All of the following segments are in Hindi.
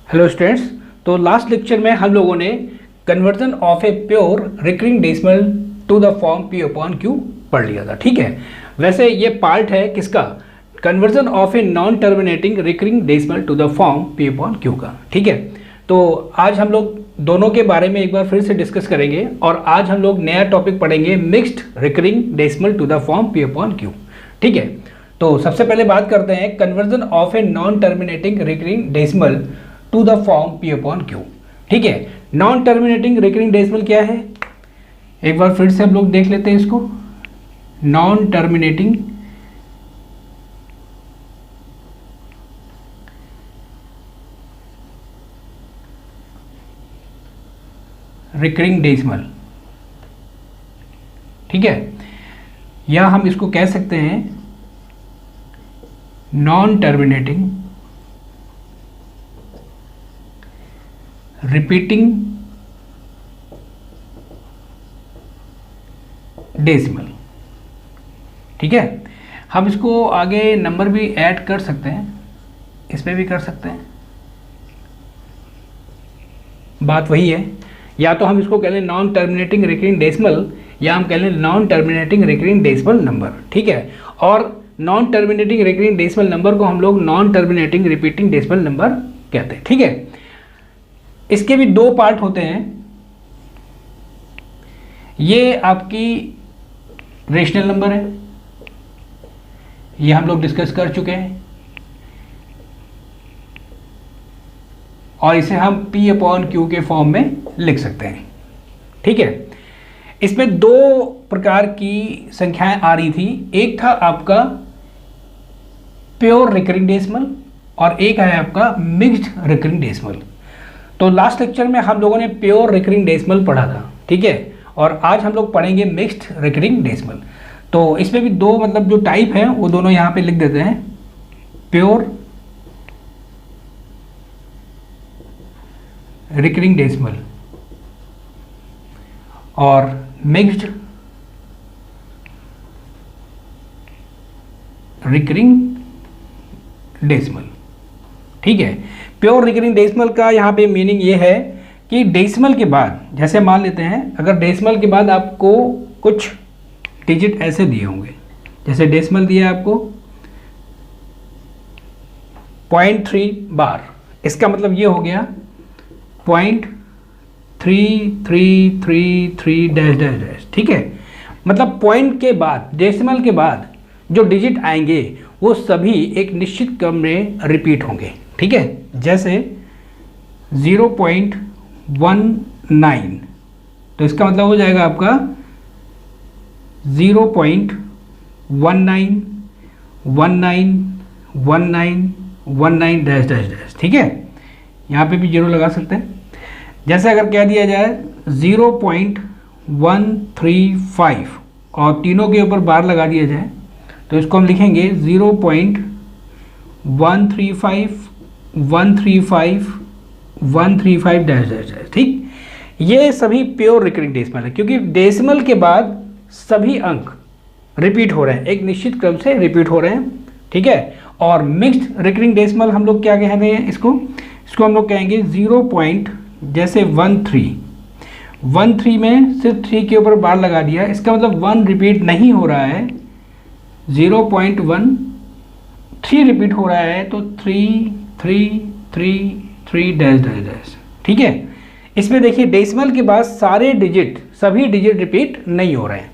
Hello students. तो लास्ट लेक्चर में हम लोगों ने conversion of a pure recurring decimal to the form P upon Q पढ़ लिया था। ठीक है, वैसे ये पार्ट है किसका? Conversion of a non terminating recurring decimal to the form P upon Q का। ठीक है, तो आज हम लोग दोनों के बारे में एक बार फिर से डिस्कस करेंगे और आज हम लोग नया टॉपिक पढ़ेंगे mixed recurring decimal to the form P upon Q. ठीक है, तो सबसे पहले बात करते हैं conversion of a non terminating recurring decimal to the form P upon Q. ठीक है, नॉन टर्मिनेटिंग रिकरिंग डेसिमल क्या है? एक बार फिर से हम लोग देख लेते हैं इसको। नॉन टर्मिनेटिंग रिकरिंग डेसिमल, ठीक है, या हम इसको कह सकते हैं नॉन टर्मिनेटिंग रिपीटिंग डेसिमल। ठीक है, हम इसको आगे नंबर भी ऐड कर सकते हैं, इसमें भी कर सकते हैं, बात वही है। या तो हम इसको कह लें नॉन टर्मिनेटिंग रिकरिंग डेसिमल या हम कह लें non terminating recurring decimal number. ठीक है, और non terminating recurring decimal number को हम लोग non terminating repeating decimal number कहते हैं। ठीक है, इसके भी दो पार्ट होते हैं। ये आपकी रेशनल नंबर है, ये हम लोग डिस्कस कर चुके हैं, और इसे हम P अपॉन Q के फॉर्म में लिख सकते हैं। ठीक है, इसमें दो प्रकार की संख्याएं आ रही थी। एक था आपका प्योर रिकरिंग डेसिमल और एक है आपका मिक्स्ड रिकरिंग डेसिमल। तो लास्ट लेक्चर में हम लोगों ने प्योर रिकरिंग डेसिमल पढ़ा था। ठीक है, और आज हम लोग पढ़ेंगे मिक्स्ड रिकरिंग डेसिमल। तो इसमें भी दो मतलब जो टाइप हैं वो दोनों यहाँ पे लिख देते हैं, प्योर रिकरिंग डेसिमल और मिक्स्ड रिकरिंग डेसिमल। ठीक है, प्योर रिकरिंग डेसिमल का यहाँ पे मीनिंग ये है कि डेसिमल के बाद, जैसे मान लेते हैं अगर डेसिमल के बाद आपको कुछ डिजिट ऐसे दिए होंगे, जैसे डेसिमल दिया है आपको 0.3 बार, इसका मतलब ये हो गया 0.3333 डैश डैश डैश। ठीक है, मतलब पॉइंट के बाद, डेसिमल के बाद जो डिजिट आएंगे वो सभी एक निश्चित क्रम में रिपीट होंगे। ठीक है, जैसे 0.19, तो इसका मतलब हो जाएगा आपका 0.19191919 डैश डैश डैश। ठीक है, यहाँ पे भी जीरो लगा सकते हैं। जैसे अगर कह दिया जाए 0.135 और तीनों के ऊपर बार लगा दिया जाए तो इसको हम लिखेंगे 0.135 डैश डैश डैश। ठीक, ये सभी प्योर रिकरिंग डेसिमल है क्योंकि डेसिमल के बाद सभी अंक रिपीट हो रहे हैं, एक निश्चित क्रम से रिपीट हो रहे हैं। ठीक है, और मिक्स्ड रिकरिंग डेसिमल हम लोग क्या कहते हैं इसको हम लोग कहेंगे 0. जैसे 13 में सिर्फ 3 के ऊपर बार लगा दिया, इसका मतलब 1 रिपीट नहीं हो रहा है, 0.13 रिपीट हो रहा है, तो 3 डैश डैश डैश। ठीक है, इसमें देखिए डेसिमल के बाद सभी डिजिट रिपीट नहीं हो रहे हैं।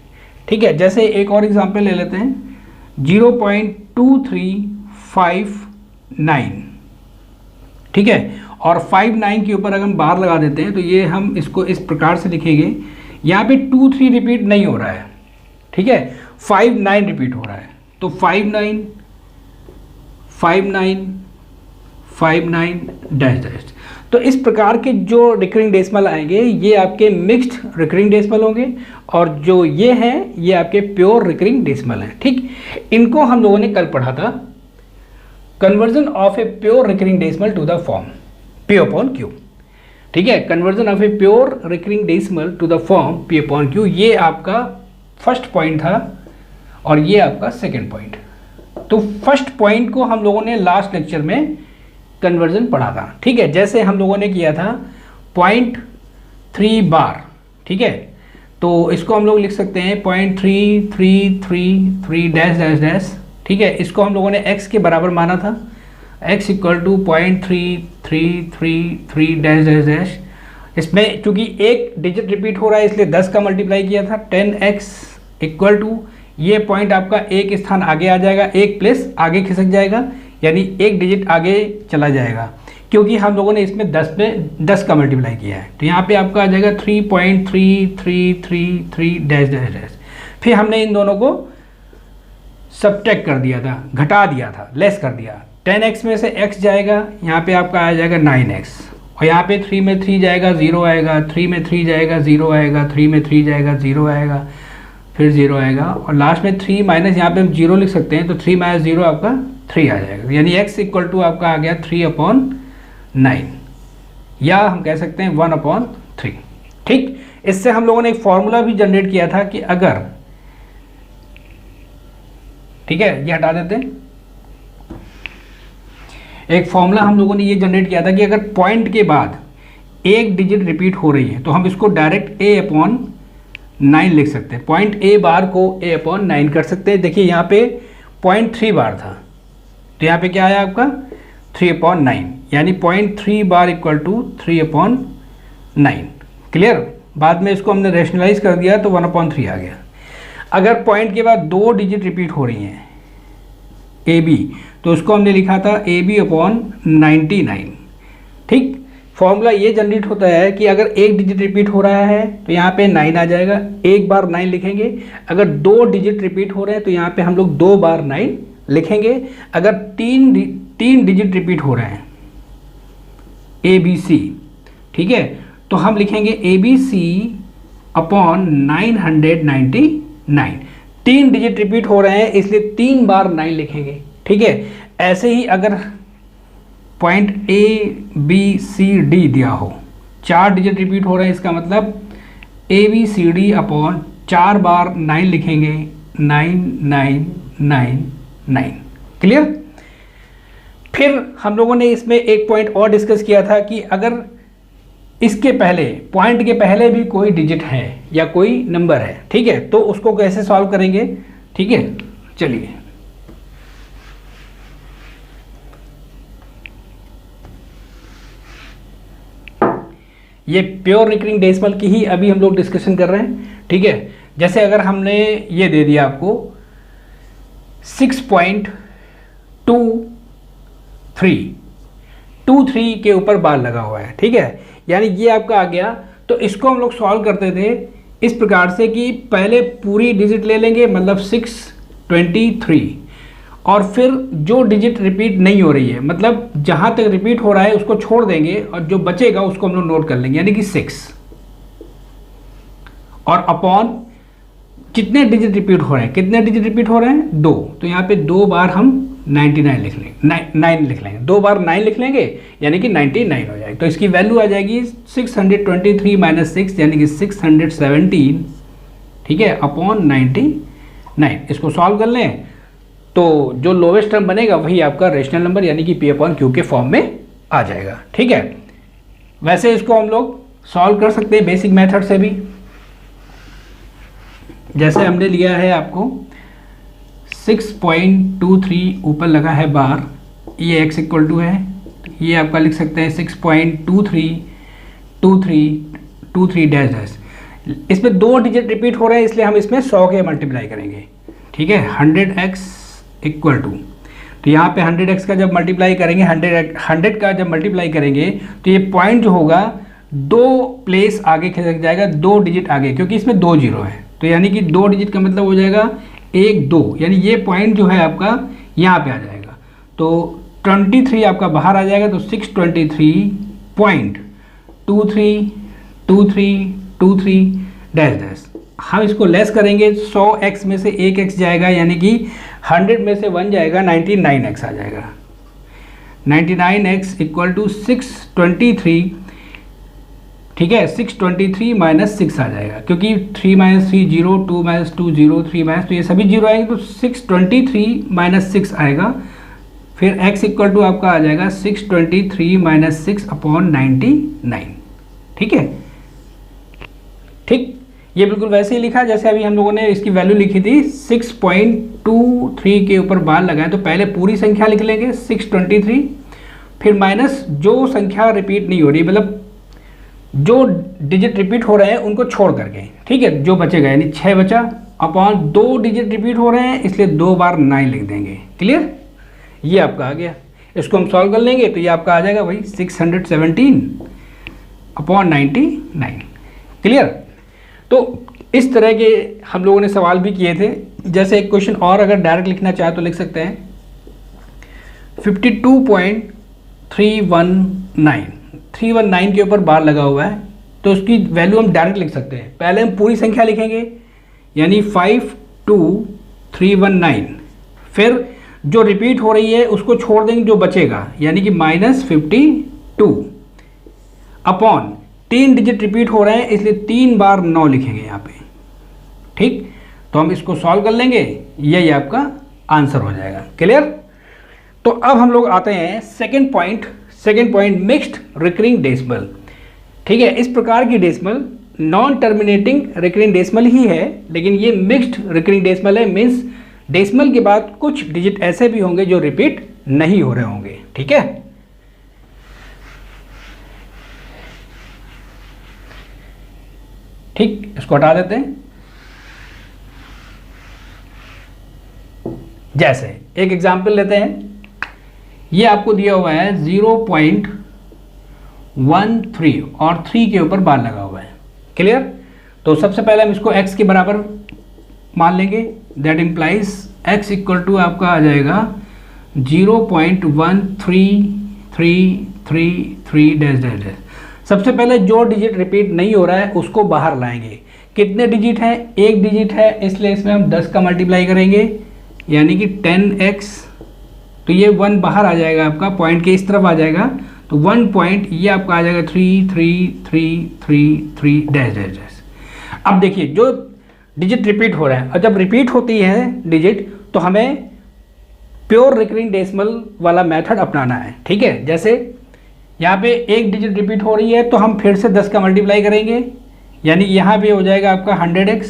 ठीक है, जैसे एक और एग्जांपल ले लेते हैं 0.2359। ठीक है, और 59 के ऊपर अगर हम बार लगा देते हैं तो ये हम इसको इस प्रकार से लिखेंगे, यहाँ पे 23 रिपीट नहीं हो रहा है। ठीक है, 59 रिपीट हो रहा है, तो 59 डैश डैश। तो इस प्रकार के जो रिकरिंग डेसिमल आएंगे ये आपके मिक्स्ड रिकरिंग डेसिमल होंगे, और जो ये हैं ये आपके प्योर रिकरिंग डेसिमल हैं। ठीक, इनको हम लोगों ने कल पढ़ा था, conversion of a pure recurring decimal to the form P upon Q। ठीक है, conversion of a pure recurring decimal to the form P upon Q, ये आपका फर्स्ट पॉइंट था और ये आपका सेकंड पॉइंट। तो फर्स्ट पॉइंट को हम लोगों ने लास्ट लेक्चर में कन्वर्जन पढ़ा था, ठीक है। जैसे हम लोगों ने किया था 0.3 बार, ठीक है, तो इसको हम लोग लिख सकते हैं 0.3333 डैश डैश डैश, ठीक है। इसको हम लोगों ने x के बराबर माना था, x equal to 0.3333 dash dash dash. इसमें चूंकि एक डिजिट रिपीट हो रहा है इसलिए 10 का मल्टीप्लाई किया था, 10x इक्वल टू, ये पॉइंट आपका एक स्थान आगे आ जाएगा, एक प्लेस आगे खिसक जाएगा, यानी एक डिजिट आगे चला जाएगा, क्योंकि हम लोगों ने इसमें 10 का मल्टीप्लाई किया है। तो यहाँ पे आपका आ जाएगा 3.3333 डैश डैश डैश। फिर हमने इन दोनों को सब्ट्रैक्ट कर दिया था, घटा दिया था, लेस कर दिया। 10x में से x जाएगा, यहाँ पे आपका आ जाएगा 9x, और यहाँ पे 3 में 3 जाएगा 0 आएगा, 3 में 3 जाएगा 0 आएगा, 3 में 3 जाएगा 0 आएगा, फिर 0 आएगा, और लास्ट में 3 माइनस, यहाँ पे हम 0 लिख सकते हैं, तो 3 माइनस 0 आपका 3 आ जाएगा, यानी x इक्वल टू आपका आ गया 3/9, या हम कह सकते हैं 1/3, ठीक। इससे हम लोगों ने एक फॉर्मूला भी जनरेट किया था कि अगर, ठीक है, ये हटा देते हैं, एक फॉर्मूला हम लोगों ने ये जनरेट किया था कि अगर पॉइंट के बाद एक डिजिट रिपीट हो रही है तो हम इसको डायरेक्ट a/9 लिख सकते हैं, पॉइंट a बार को a/9 कर सकते हैं। देखिए यहाँ पे 0.3 बार था, तो यहाँ पे क्या आया आपका 3/9, यानी 0.3 बार इक्वल टू 3/9। क्लियर? बाद में इसको हमने रेशनलाइज कर दिया तो 1/3 आ गया। अगर पॉइंट के बाद दो डिजिट रिपीट हो रही हैं ए बी, तो उसको हमने लिखा था AB/99, ठीक। फॉर्मूला ये जनरेट होता है कि अगर एक डिजिट रिपीट हो रहा है तो यहाँ पे 9 आ जाएगा, एक बार 9 लिखेंगे। अगर दो डिजिट रिपीट हो रहे हैं तो यहाँ पे हम लोग 2 बार 9 लिखेंगे। अगर तीन डिजिट रिपीट हो रहे हैं ABC, ठीक है, तो हम लिखेंगे ABC/999। 3 डिजिट रिपीट हो रहे हैं इसलिए 3 बार 9 लिखेंगे, ठीक है। ऐसे ही अगर पॉइंट ABCD दिया हो, 4 डिजिट रिपीट हो रहे हैं, इसका मतलब ABCD/4 बार 9 लिखेंगे, 9999। क्लियर? फिर हम लोगों ने इसमें एक पॉइंट और डिस्कस किया था कि अगर इसके पहले, पॉइंट के पहले भी कोई डिजिट है या कोई नंबर है, ठीक है, तो उसको कैसे सॉल्व करेंगे, ठीक है। चलिए, ये प्योर रिकरिंग डेसिमल की ही अभी हम लोग डिस्कशन कर रहे हैं, ठीक है। जैसे अगर हमने ये दे दिया आपको 6.23 के ऊपर बार लगा हुआ है, ठीक है, यानी ये आपका आ गया। तो इसको हम लोग सॉल्व करते थे इस प्रकार से कि पहले पूरी डिजिट ले लेंगे, मतलब 623, और फिर जो डिजिट रिपीट नहीं हो रही है, मतलब जहाँ तक रिपीट हो रहा है उसको छोड़ देंगे, और जो बचेगा उसको हम लोग नोट कर लेंगे, यानी कि 6, और अपॉन कितने डिजिट रिपीट हो रहे हैं, कितने डिजिट रिपीट हो रहे हैं 2, तो यहाँ पे 2 बार हम 99 लिख लेंगे, 9 लिख लेंगे, 2 बार 9 लिख लेंगे, यानी कि 99 हो जाएगी। तो इसकी वैल्यू आ जाएगी 623 माइनस 6, यानी कि 617, ठीक है, अपॉन 99। इसको सॉल्व कर लें तो जो लोवेस्ट टर्म बनेगा वही आपका रेशनल नंबर यानी कि P/Q के फॉर्म में आ जाएगा, ठीक है। वैसे इसको हम लोग सॉल्व कर सकते हैं बेसिक मेथड से भी। जैसे हमने लिया है आपको 6.23 ऊपर लगा है बार, ये x इक्वल टू है, ये आपका लिख सकते हैं 6.2323 डैश डैश। इसमें दो डिजिट रिपीट हो रहे हैं इसलिए हम इसमें 100 के मल्टीप्लाई करेंगे, ठीक है। 100x इक्वल टू, तो यहाँ पे 100x का जब मल्टीप्लाई करेंगे, 100 का जब मल्टीप्लाई करेंगे तो ये पॉइंट जो होगा 2 प्लेस आगे खिसक जाएगा, 2 डिजिट आगे, क्योंकि इसमें 2 जीरो है, तो यानी कि 2 डिजिट का मतलब हो जाएगा 1 2, यानी ये पॉइंट जो है आपका यहाँ पे आ जाएगा। तो 23 आपका बाहर आ जाएगा, तो 623.2323 डैश डैश। हम इसको लेस करेंगे, 100x में से 1x जाएगा, यानी कि 100 में से 1 जाएगा, 99x आ जाएगा। 99x इक्वल टू 623, ठीक है, 623 माइनस 6 आ जाएगा, क्योंकि 3 माइनस 3 0, 2 माइनस 2 0, 3 माइनस, तो ये सभी जीरो आएंगे, तो 623 माइनस 6 आएगा फिर x इक्वल टू आपका आ जाएगा 623 माइनस 6/99। ठीक है, ठीक, ये बिल्कुल वैसे ही लिखा जैसे अभी हम लोगों ने इसकी वैल्यू लिखी थी 6.23 के ऊपर बार लगाए, तो पहले पूरी संख्या लिख लेंगे 623, फिर माइनस जो संख्या रिपीट नहीं हो रही, मतलब जो डिजिट रिपीट हो रहे हैं उनको छोड़ करके, ठीक है, जो बचेगा यानी 6 बचा, अपॉन 2 डिजिट रिपीट हो रहे हैं इसलिए 2 बार 9 लिख देंगे। क्लियर, ये आपका आ गया। इसको हम सॉल्व कर लेंगे तो ये आपका आ जाएगा भाई 617/99। क्लियर, तो इस तरह के हम लोगों ने सवाल भी किए थे। जैसे एक क्वेश्चन और अगर डायरेक्ट लिखना चाहे तो लिख सकते हैं 52.319 के ऊपर बार लगा हुआ है, तो उसकी वैल्यू हम डायरेक्ट लिख सकते हैं। पहले हम पूरी संख्या लिखेंगे यानी 52319, फिर जो रिपीट हो रही है उसको छोड़ देंगे, जो बचेगा यानी कि -52 अपॉन 3 डिजिट रिपीट हो रहे हैं इसलिए 3 बार 9 लिखेंगे यहाँ पे। ठीक, तो हम इसको सॉल्व कर लेंगे, यही आपका आंसर हो जाएगा। क्लियर, तो अब हम लोग आते हैं second point mixed recurring decimal. ठीक है, इस प्रकार की decimal non terminating recurring decimal ही है, लेकिन ये मिक्स्ड रिकरिंग डेसिमल है, मीन्स डेसिमल के बाद कुछ डिजिट ऐसे भी होंगे जो रिपीट नहीं हो रहे होंगे। ठीक है, ठीक, इसको हटा देते हैं। जैसे एक एग्जाम्पल लेते हैं, ये आपको दिया हुआ है 0.13 और 3 के ऊपर बार लगा हुआ है। क्लियर, तो सबसे पहले हम इसको x के बराबर मान लेंगे, that implies x equal to आपका आ जाएगा 0.13333 सबसे पहले जो डिजिट रिपीट नहीं हो रहा है उसको बाहर लाएंगे। कितने डिजिट है, एक डिजिट है, इसलिए इसमें हम 10 का मल्टीप्लाई करेंगे यानी कि 10x, तो ये 1 बाहर आ जाएगा, आपका पॉइंट के इस तरफ आ जाएगा, तो 1 पॉइंट ये आपका आ जाएगा 33333 अब देखिए जो डिजिट रिपीट हो रहा है, और जब रिपीट होती है डिजिट तो हमें प्योर रिकरिंग डेसिमल वाला मेथड अपनाना है। ठीक है, जैसे यहाँ पे एक डिजिट रिपीट हो रही है तो हम फिर से 10 का मल्टीप्लाई करेंगे यानी यहाँ पे हो जाएगा आपका 100x,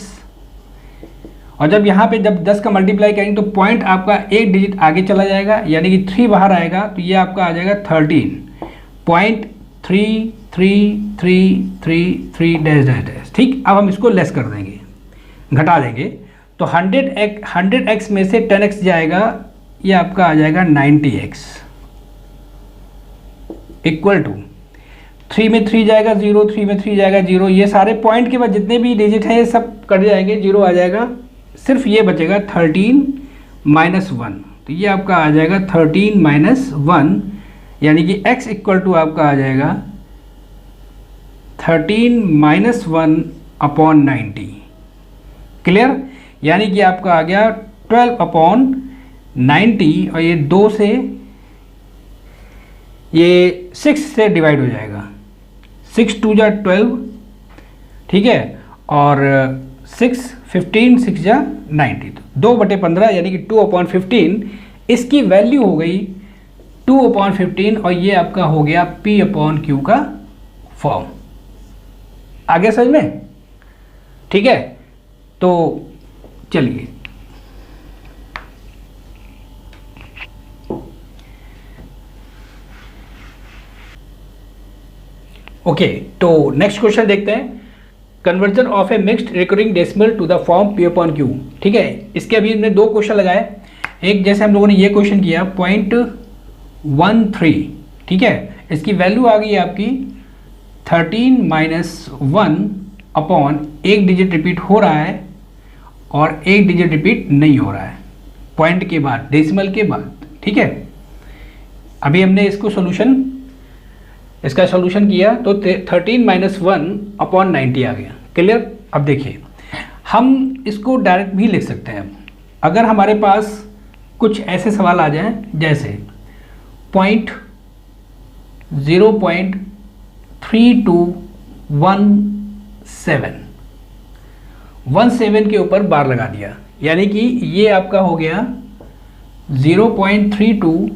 और जब यहाँ पे जब 10 का मल्टीप्लाई करेंगे तो पॉइंट आपका एक डिजिट आगे चला जाएगा यानी कि 3 बाहर आएगा, तो ये आपका आ जाएगा 13.3333 ठीक, अब हम इसको लेस कर देंगे, घटा देंगे, तो 100x में से 10x जाएगा, ये आपका आ जाएगा 90x इक्वल टू 3 में 3 जाएगा 0, 3 में 3 जाएगा 0, ये सारे पॉइंट के बाद जितने भी डिजिट हैं ये सब कट जाएंगे, 0 आ जाएगा, सिर्फ ये बचेगा 13 - 1, तो ये आपका आ जाएगा 13 - 1 यानी कि x इक्वल टू आपका आ जाएगा 13 - 1/90। क्लियर, यानी कि आपका आ गया 12/90 और ये 2 से ये 6 से डिवाइड हो जाएगा, 6 2 जा 12, ठीक है, और 6 15 6 जा 90, तो 2/15 यानी कि 2/15 इसकी वैल्यू हो गई 2/15 और ये आपका हो गया P/Q का फॉर्म। आगे समझ में? ठीक है, तो चलिए ओके, तो नेक्स्ट क्वेश्चन देखते हैं, conversion of a mixed recurring decimal to the form P/Q। ठीक है, इसके अभी हमने 2 क्वेश्चन लगाए, एक जैसे हम लोगों ने ये क्वेश्चन किया 0.13, ठीक है, इसकी वैल्यू आ गई आपकी 13 - 1 एक डिजिट रिपीट हो रहा है और एक डिजिट रिपीट नहीं हो रहा है पॉइंट के बाद, डेसिमल के बाद। ठीक है, अभी हमने इसको इसका सॉल्यूशन किया तो 13 - 1/90 आ गया। क्लियर, अब देखिए हम इसको डायरेक्ट भी लिख सकते हैं। अगर हमारे पास कुछ ऐसे सवाल आ जाएं जैसे 0.3217 के ऊपर बार लगा दिया, यानी कि ये आपका हो गया 0.32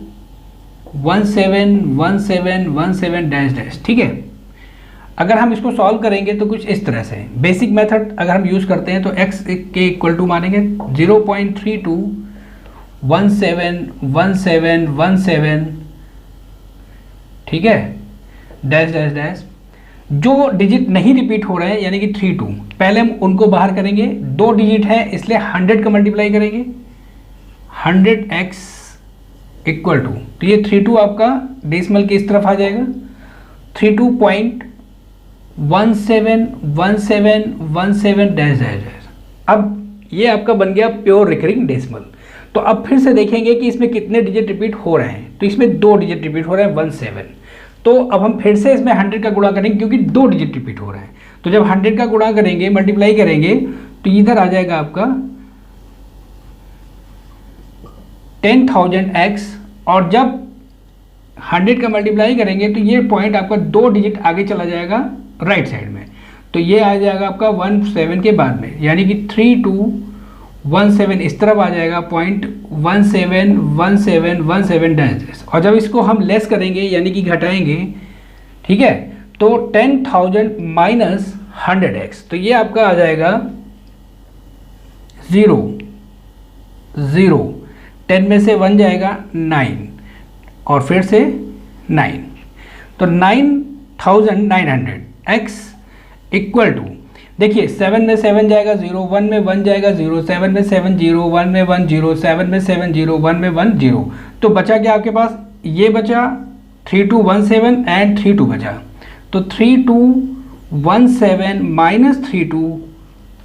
171717 डैश डैश। ठीक है, अगर हम इसको सॉल्व करेंगे तो कुछ इस तरह से बेसिक मेथड अगर हम यूज़ करते हैं तो x के इक्वल टू मानेंगे 0.32171717, ठीक है, डैश डैश डैश। जो डिजिट नहीं रिपीट हो रहे हैं यानी कि 32, पहले हम उनको बाहर करेंगे। 2 डिजिट है इसलिए 100 का मल्टीप्लाई करेंगे, 100x इक्वल टू, तो ये 32 आपका डेसिमल की इस तरफ आ जाएगा, 32.171717 डैश डैश डैश। अब ये आपका बन गया प्योर रिकरिंग डेसिमल। तो अब फिर से देखेंगे कि इसमें कितने डिजिट रिपीट हो रहे हैं, तो इसमें 2 डिजिट रिपीट हो रहे हैं 17। तो अब हम फिर से इसमें 100 का गुणा करेंगे क्योंकि 2 डिजिट रिपीट हो रहे हैं। तो जब 100 का गुणा करेंगे, मल्टीप्लाई करेंगे, तो इधर आ जाएगा आपका 10,000x, और जब 100 का मल्टीप्लाई करेंगे तो ये पॉइंट आपका 2 डिजिट आगे चला जाएगा राइट साइड में, तो ये आ जाएगा आपका 17 के बाद में, यानी कि 3217 इस तरफ आ जाएगा, पॉइंट 171717 डैश डैश। और जब इसको हम लेस करेंगे यानी कि घटाएंगे, ठीक है, तो 10,000 माइनस 100x, तो ये आपका आ जाएगा 0 0, 10 में से 1 जाएगा 9, और फिर से 9, तो 9,900 x इक्वल टू, देखिए 7 में 7 जाएगा 0, 1 में 1 जाएगा 0, 7 में 7 0, 1 में 1 0, 7 में 7 0, 1 में 1 0, तो बचा क्या आपके पास, ये बचा 3217 एंड 32 बचा, तो 3217 माइनस 32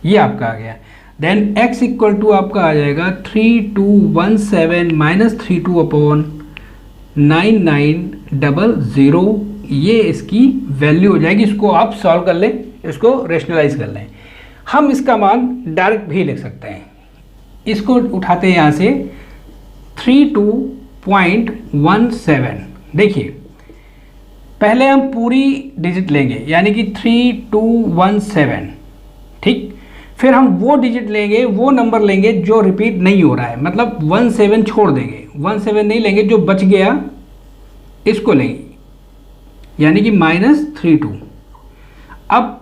ये आपका आ गया। देन x इक्वल टू आपका आ जाएगा 3217 माइनस 32 अपॉन 9900, ये इसकी वैल्यू हो जाएगी। इसको आप सॉल्व कर लें, इसको रेशनलाइज कर लें। हम इसका मान डायरेक्ट भी लिख सकते हैं, इसको उठाते हैं यहाँ से 32.17। देखिए पहले हम पूरी डिजिट लेंगे यानी कि 3217, ठीक, फिर हम वो डिजिट लेंगे, वो नंबर लेंगे जो रिपीट नहीं हो रहा है, मतलब 17 छोड़ देंगे, 17 नहीं लेंगे, जो बच गया इसको लेंगे, यानी कि -32। अब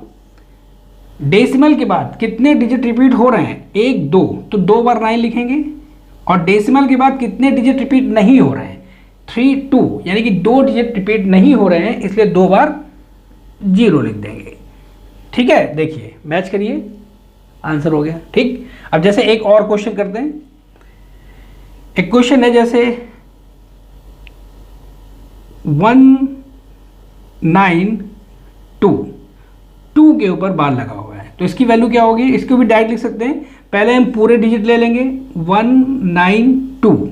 डेसिमल के बाद कितने डिजिट रिपीट हो रहे हैं, 1 2, तो 2 बार 9 लिखेंगे, और डेसिमल के बाद कितने डिजिट रिपीट नहीं हो रहे हैं, 3 2, यानी कि 2 डिजिट रिपीट नहीं हो रहे हैं, इसलिए 2 बार 0 लिख देंगे। ठीक है, देखिए मैच करिए, आंसर हो गया। ठीक, अब जैसे एक और क्वेश्चन करते हैं। एक क्वेश्चन है जैसे 192 के ऊपर बार लगा हुआ है, तो इसकी वैल्यू क्या होगी, इसको भी डायरेक्ट लिख सकते हैं। पहले हम पूरे डिजिट ले लेंगे 192,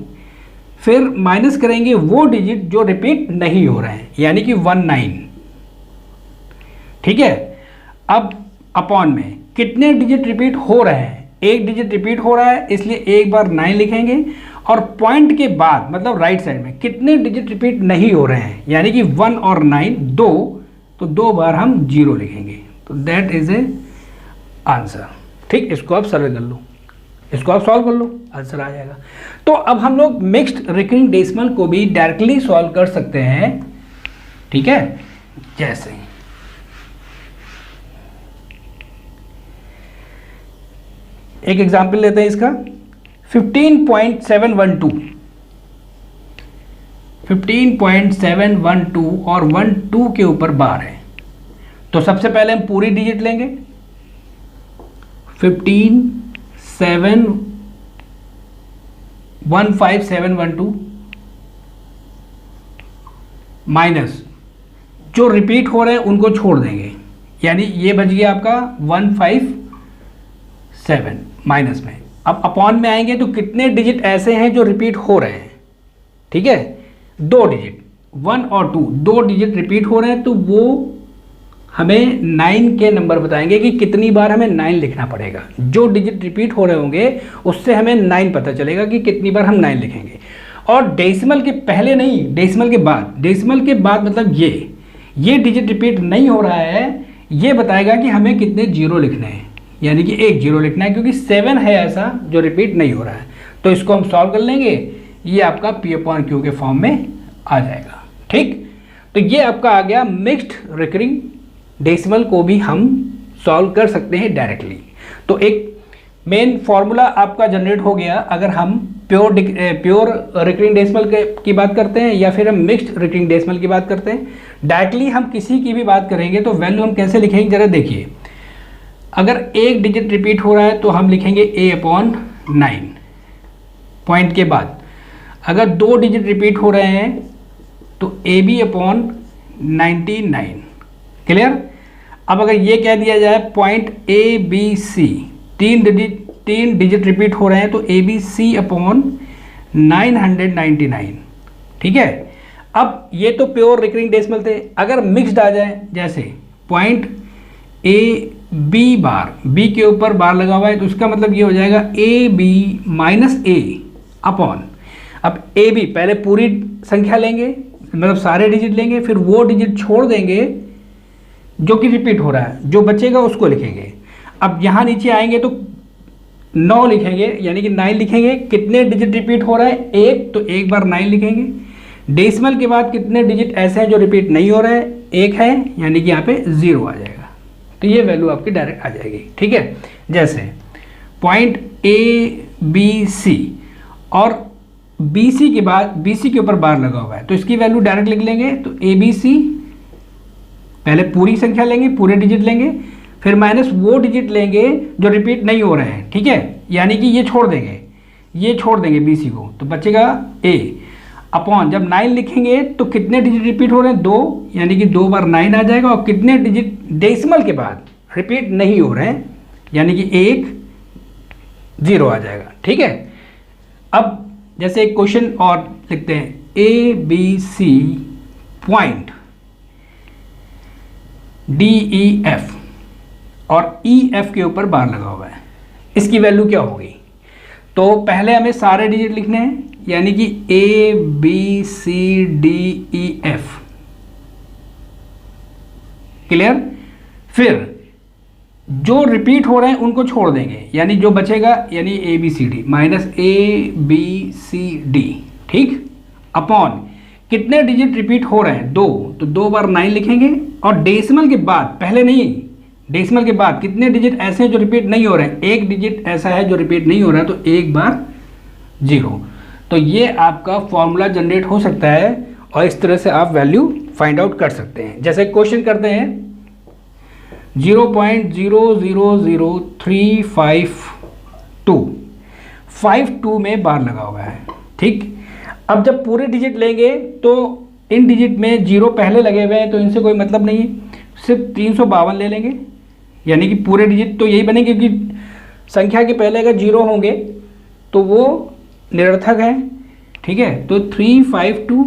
फिर माइनस करेंगे वो डिजिट जो रिपीट नहीं हो रहे हैं, यानी कि 19, ठीक है। अब अपॉन में कितने डिजिट रिपीट हो रहे हैं, 1 डिजिट रिपीट हो रहा है, इसलिए एक बार 9 लिखेंगे, और पॉइंट के बाद मतलब राइट साइड में कितने डिजिट रिपीट नहीं हो रहे हैं, यानी कि 1 और 9 2, तो 2 बार हम 0 लिखेंगे, तो दैट इज ए आंसर। ठीक, इसको आप सर्वे कर लो, इसको आप सॉल्व कर लो, आंसर आ जाएगा। तो अब हम लोग मिक्स्ड रिकरिंग डेसिमल को भी डायरेक्टली सॉल्व कर सकते हैं, ठीक है। जैसे एक एग्जाम्पल लेते हैं इसका, 15.712 और 12 के ऊपर बार है, तो सबसे पहले हम पूरी डिजिट लेंगे, 15712 माइनस जो रिपीट हो रहे हैं उनको छोड़ देंगे, यानी ये बच गया आपका 157 माइनस में। अब अपॉन में आएंगे तो कितने डिजिट ऐसे हैं जो रिपीट हो रहे हैं, ठीक है, 2 डिजिट, 1 और 2, 2 डिजिट रिपीट हो रहे हैं, तो वो हमें 9 के नंबर बताएंगे कि कितनी बार हमें 9 लिखना पड़ेगा। जो डिजिट रिपीट हो रहे होंगे उससे हमें 9 पता चलेगा कि कितनी बार हम 9 लिखेंगे। और डेसिमल के पहले नहीं, डेसिमल के बाद, डेसिमल के बाद मतलब ये डिजिट रिपीट नहीं हो रहा है, ये बताएगा कि हमें कितने 0 लिखने हैं, यानी कि 1 0 लिखना है, क्योंकि 7 है ऐसा जो रिपीट नहीं हो रहा है। तो इसको हम सॉल्व कर लेंगे, ये आपका P/Q के फॉर्म में आ जाएगा। ठीक, तो ये आपका आ गया मिक्स्ड रिकरिंग डेसिमल को भी हम सॉल्व कर सकते हैं डायरेक्टली। तो एक मेन फॉर्मूला आपका जनरेट हो गया अगर हम प्योर रिकरिंग डेसिमल की बात करते हैं या फिर हम मिक्स्ड रिकरिंग डेसिमल की बात करते हैं। डायरेक्टली हम किसी की भी बात करेंगे तो वैल्यू हम कैसे लिखेंगे जरा देखिए। अगर एक डिजिट रिपीट हो रहा है तो हम लिखेंगे a/9 पॉइंट के बाद। अगर दो डिजिट रिपीट हो रहे हैं तो ab/99। क्लियर। अब अगर ये कह दिया जाए पॉइंट ABC, तीन डिजिट रिपीट हो रहे हैं तो ABC/999। ठीक है। अब ये तो प्योर रिकरिंग डेसिमल थे। अगर मिक्स्ड आ जाए जैसे पॉइंट B के ऊपर बार लगा हुआ है तो उसका मतलब ये हो जाएगा AB-A अपॉन, अब AB पहले पूरी संख्या लेंगे मतलब सारे डिजिट लेंगे, फिर वो डिजिट छोड़ देंगे जो कि रिपीट हो रहा है, जो बचेगा उसको लिखेंगे। अब यहाँ नीचे आएंगे तो 9 लिखेंगे यानी कि 9 लिखेंगे। कितने डिजिट रिपीट हो रहा है? एक, तो एक बार 9 लिखेंगे। डेसिमल के बाद कितने डिजिट ऐसे हैं जो रिपीट नहीं हो रहे हैं? एक है यानी कि यहाँ पे 0 आ जाएगा। तो ये वैल्यू आपकी डायरेक्ट आ जाएगी। ठीक है। जैसे पॉइंट ABC और BC के बाद BC के ऊपर बार लगा हुआ है तो इसकी वैल्यू डायरेक्ट लिख लेंगे। तो ABC पहले पूरी संख्या लेंगे, पूरे डिजिट लेंगे, फिर माइनस वो डिजिट लेंगे जो रिपीट नहीं हो रहे हैं। ठीक है, यानी कि ये छोड़ देंगे BC को, तो बचेगा A अपॉन, जब 9 लिखेंगे तो कितने डिजिट रिपीट हो रहे हैं? 2, यानी कि 2 बार 9 आ जाएगा। और कितने डिजिट डेसिमल के बाद रिपीट नहीं हो रहे हैं यानी कि 1 0 आ जाएगा। ठीक है। अब जैसे एक क्वेश्चन और लिखते हैं, ABC पॉइंट DEF और EF के ऊपर बार लगा हुआ है, इसकी वैल्यू क्या होगी? तो पहले हमें सारे डिजिट लिखने हैं यानी कि ABCDEF। क्लियर। फिर जो रिपीट हो रहे हैं उनको छोड़ देंगे यानी जो बचेगा यानी ABCD माइनस ABCD। ठीक, अपॉन कितने डिजिट रिपीट हो रहे हैं? 2, तो 2 बार 9 लिखेंगे। और डेसिमल के बाद, पहले नहीं, डेसिमल के बाद कितने डिजिट ऐसे हैं जो रिपीट नहीं हो रहे हैं? एक डिजिट ऐसा है जो रिपीट नहीं हो रहा है तो एक बार 0। तो ये आपका फॉर्मूला जनरेट हो सकता है और इस तरह से आप वैल्यू फाइंड आउट कर सकते हैं। जैसे क्वेश्चन करते हैं 0.000352 में बार लगा हुआ है। ठीक, अब जब पूरे डिजिट लेंगे तो इन डिजिट में 0 पहले लगे हुए हैं तो इनसे कोई मतलब नहीं है, सिर्फ 352 ले लेंगे यानी कि पूरे डिजिट तो यही बनेंगे क्योंकि संख्या के पहले अगर 0 होंगे तो वो निरर्थक है। ठीक है, तो 352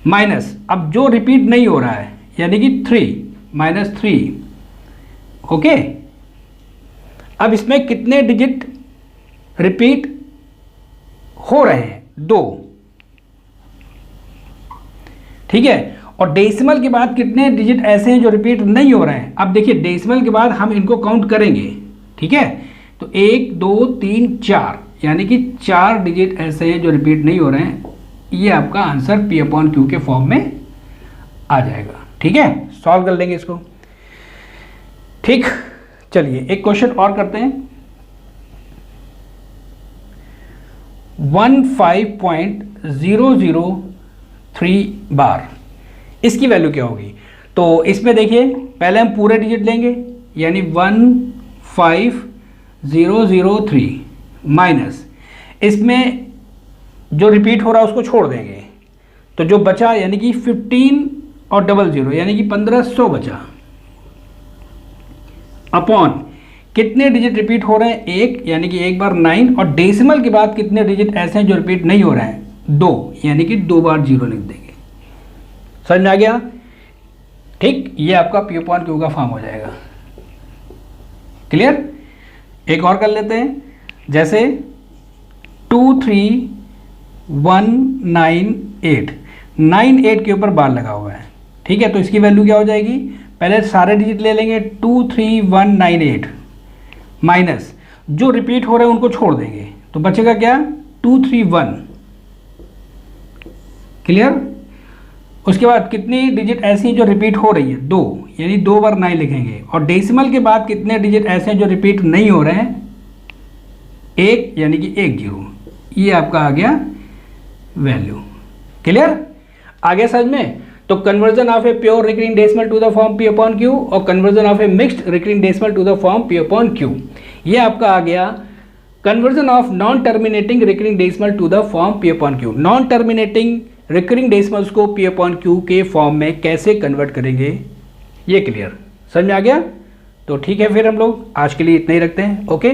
माइनस, अब जो रिपीट नहीं हो रहा है यानी कि 3 ओके। अब इसमें कितने डिजिट रिपीट हो रहे हैं? 2। ठीक है, और डेसिमल के बाद कितने डिजिट ऐसे हैं जो रिपीट नहीं हो रहे हैं? अब देखिए डेसिमल के बाद हम इनको काउंट करेंगे। ठीक है, तो 1 2 3 4 यानी कि 4 डिजिट ऐसे हैं जो रिपीट नहीं हो रहे हैं। ये आपका आंसर P/Q के फॉर्म में आ जाएगा। ठीक है, सॉल्व कर लेंगे इसको। ठीक, चलिए एक क्वेश्चन और करते हैं। 15.003 बार, इसकी वैल्यू क्या होगी? तो इसमें देखिए पहले हम पूरे डिजिट लेंगे यानी 15003 माइनस इसमें जो रिपीट हो रहा है उसको छोड़ देंगे तो जो बचा यानी कि 15 और 00 यानी कि 1500 बचा, अपॉन कितने डिजिट रिपीट हो रहे हैं? 1 यानी कि एक बार 9, और डेसिमल के बाद कितने डिजिट ऐसे हैं जो रिपीट नहीं हो रहे हैं? 2 यानी कि 2 बार 0 लिख देंगे। समझ में आ गया? ठीक, ये आपका P/Q का फॉर्म हो जाएगा। क्लियर। एक और कर लेते हैं, जैसे 23198 के ऊपर बार लगा हुआ है। ठीक है, तो इसकी वैल्यू क्या हो जाएगी? पहले सारे डिजिट ले लेंगे 23198 माइनस जो रिपीट हो रहे हैं उनको छोड़ देंगे तो बचेगा क्या? 231। क्लियर। उसके बाद कितनी डिजिट ऐसी हैं जो रिपीट हो रही है, 2, यानी 2 बार 9 लिखेंगे। और डेसिमल के बाद कितने डिजिट ऐसे हैं जो रिपीट नहीं हो रहे हैं, 1, यानी कि 1 0। ये आपका आ गया वैल्यू। क्लियर? आगे समझ में? तो conversion of a pure recurring decimal to the form P upon Q और conversion of a mixed recurring decimal to the form P upon Q. ये आपका आ गया conversion of non terminating recurring decimal to the form P upon Q. Non terminating recurring decimals को पी अपॉन क्यू के फॉर्म में कैसे कन्वर्ट करेंगे, ये क्लियर समझ में आ गया? तो ठीक है, फिर हम लोग आज के लिए इतना ही रखते हैं। ओके।